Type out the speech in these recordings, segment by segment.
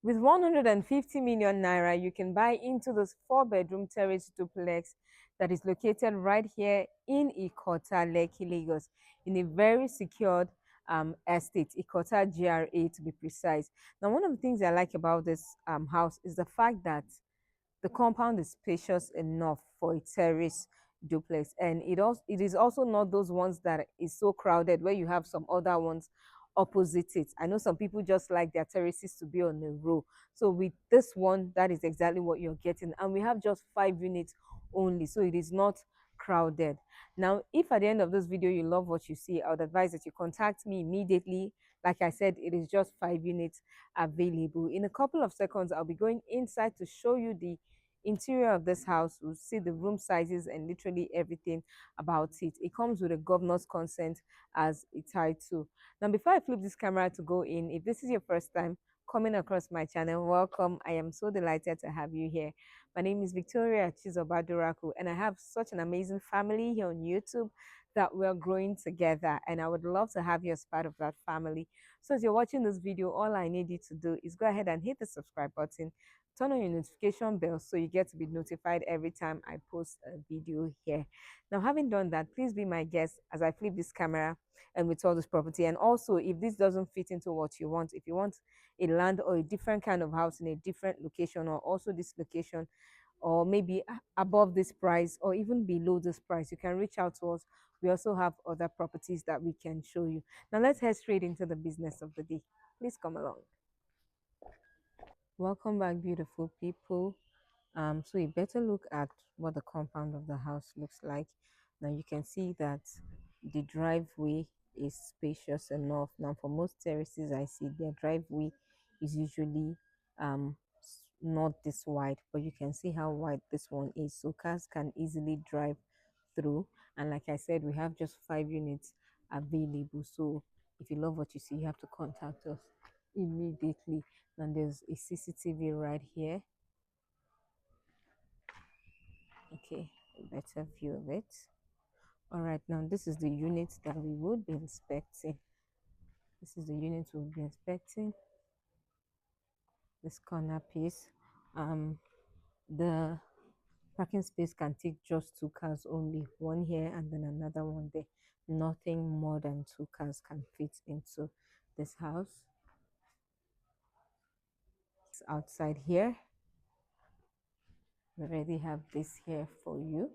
With 150 million naira, you can buy into this 4-bedroom terrace duplex that is located right here in Ikota Lekki, Lagos, in a very secured estate, Ikota GRA to be precise. Now, one of the things I like about this house is the fact that the compound is spacious enough for a terrace duplex, and it is also not those ones that is so crowded where you have some other ones opposite it. I know some people just like their terraces to be on a row. So with this one, that is exactly what you're getting. And we have just 5 units only, so it is not crowded. Now, if at the end of this video you love what you see, I would advise that you contact me immediately. Like I said, it is just 5 units available. In a couple of seconds, I'll be going inside to show you the interior of this house. Will see the room sizes and literally everything about it. It comes with a governor's consent as a title. Now, before I flip this camera to go in, if this is your first time coming across my channel, welcome. I am so delighted to have you here. My name is Victoria Chizobaduraku, and I have such an amazing family here on YouTube that we're growing together, and I would love to have you as part of that family. So as you're watching this video, all I need you to do is go ahead and hit the subscribe button, turn on your notification bell so you get to be notified every time I post a video here. Now, having done that, please be my guest as I flip this camera and we tour this property. And also, if this doesn't fit into what you want, if you want a land or a different kind of house in a different location, or also this location, or maybe above this price or even below this price, you can reach out to us. We also have other properties that we can show you. Now let's head straight into the business of the day. Please come along. Welcome back, beautiful people. So you better look at what the compound of the house looks like. Now you can see that the driveway is spacious enough. Now for most terraces I see, their driveway is usually not this wide, but you can see how wide this one is, so cars can easily drive through. And like I said, we have just 5 units available, so if you love what you see, you have to contact us immediately. And there's a CCTV right here. Okay, a better view of it. All right, now this is the unit that we would be inspecting. This is the unit we'll be inspecting. This corner piece. The parking space can take just 2 cars only, one here and then another one there. Nothing more than 2 cars can fit into this house. It's outside here. We already have this here for you.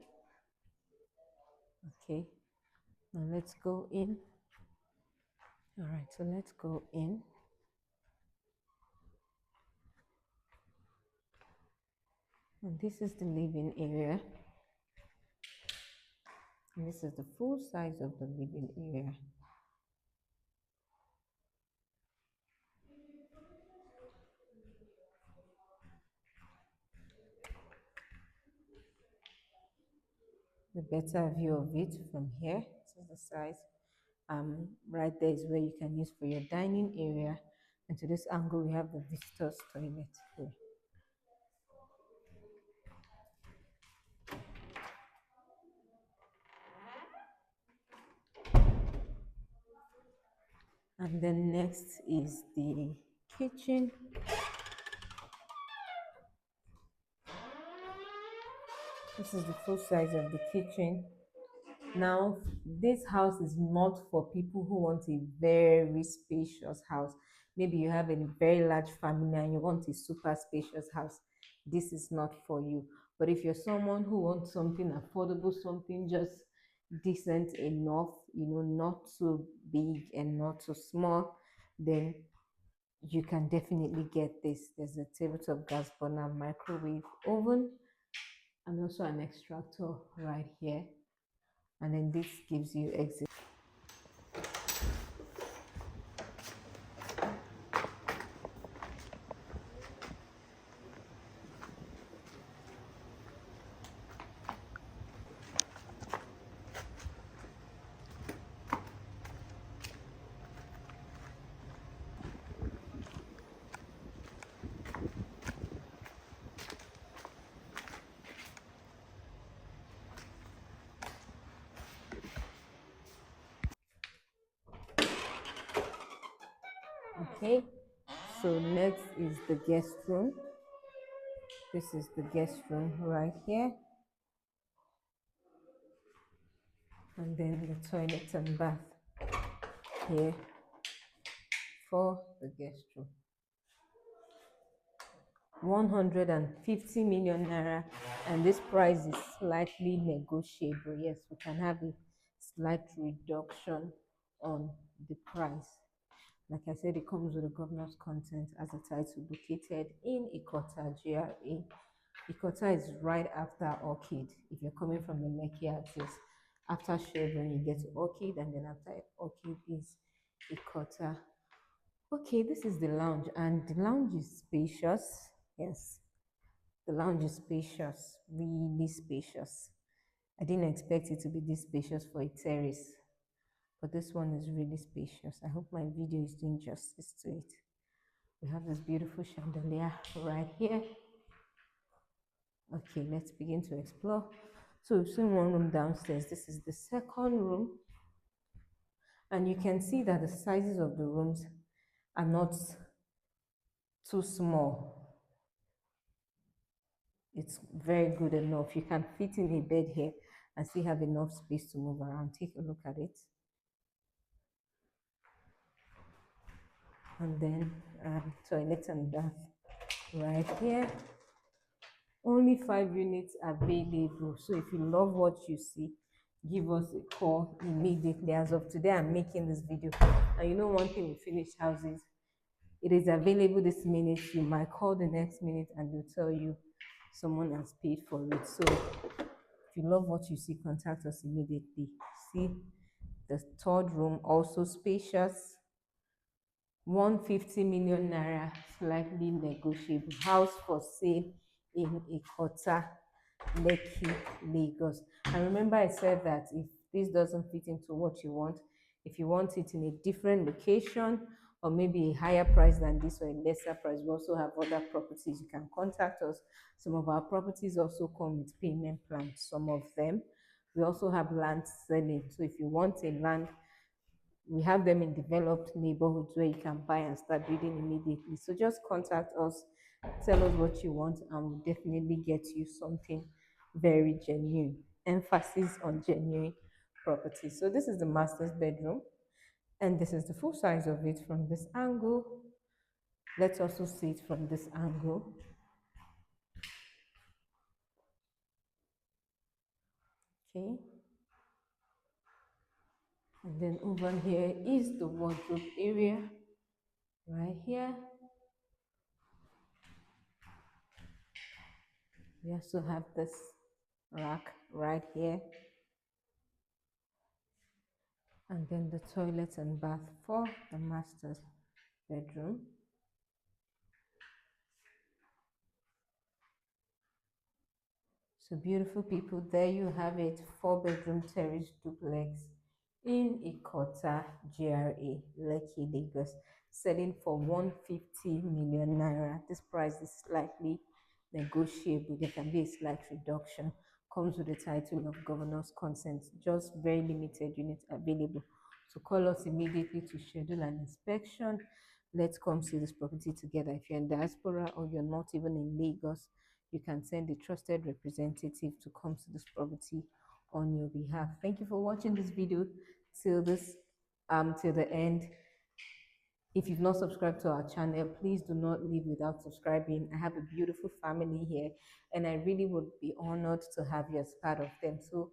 Okay, now let's go in. All right, so let's go in. And this is the living area. And this is the full size of the living area. The better view of it from here. This is the size. Right there is where you can use for your dining area. And to this angle, we have the visitor's toilet here. And then next is the kitchen. This is the full size of the kitchen. Now, this house is not for people who want a very spacious house. Maybe you have a very large family and you want a super spacious house. This is not for you. But if you're someone who wants something affordable, something just decent enough, not too big and not too small, then you can definitely get this. There's a tabletop gas burner, microwave oven, and also an extractor right here. And then this gives you exit. Okay, So next is the guest room. This is the guest room right here. And then the toilet and bath here for the guest room. 150 million naira, and this price is slightly negotiable. Yes, we can have a slight reduction on the price. Like I said, it comes with a governor's consent as a title, located in Ikota GRA. Ikota is right after Orchid. If you're coming from the Lekki axis, after Chevron, you get to Orchid, and then after Orchid is Ikota. Okay, this is the lounge, and the lounge is spacious. Yes, the lounge is spacious, really spacious. I didn't expect it to be this spacious for a terrace, but this one is really spacious. I hope my video is doing justice to it. We have this beautiful chandelier right here. Okay, let's begin to explore. So we've seen one room downstairs. This is the second room, and you can see that the sizes of the rooms are not too small. It's very good enough. You can fit in a bed here and still have enough space to move around. Take a look at it. And then toilet and bath right here. Only 5 units available. So if you love what you see, give us a call immediately. As of today, I'm making this video. And you know one thing with finished houses, it is available this minute. You might call the next minute and they'll tell you someone has paid for it. So if you love what you see, contact us immediately. See the third room, also spacious. 150 million naira, slightly negotiable. House for sale in Ikota Lekki, Lagos. And remember, I said that if this doesn't fit into what you want, if you want it in a different location or maybe a higher price than this or a lesser price, we also have other properties. You can contact us. Some of our properties also come with payment plans, some of them. We also have land selling. So if you want a land, we have them in developed neighborhoods where you can buy and start building immediately. So just contact us, tell us what you want, and we'll definitely get you something very genuine. Emphasis on genuine property. So this is the master's bedroom, and this is the full size of it from this angle. Let's also see it from this angle. Okay. And then over here is the wardrobe area, right here. We also have this rack right here. And then the toilet and bath for the master's bedroom. So beautiful people, there you have it, 4-bedroom terrace duplex in Ikota GRA, Lekki, Lagos, selling for 150 million naira. This price is slightly negotiable. There can be a slight reduction. Comes with the title of governor's consent. Just very limited units available. So call us immediately to schedule an inspection. Let's come see this property together. If you're in diaspora or you're not even in Lagos, you can send a trusted representative to come to this property on your behalf. Thank you for watching this video till the end. If you've not subscribed to our channel, please do not leave without subscribing. I have a beautiful family here, and I really would be honored to have you as part of them. So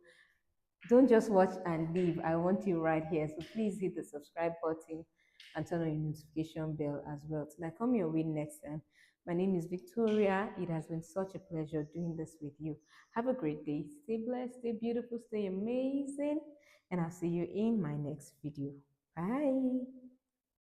don't just watch and leave. I want you right here. So please hit the subscribe button and turn on your notification bell as well. Till I come your way next time. My name is Victoria. It has been such a pleasure doing this with you. Have a great day. Stay blessed, stay beautiful, stay amazing. And I'll see you in my next video. Bye.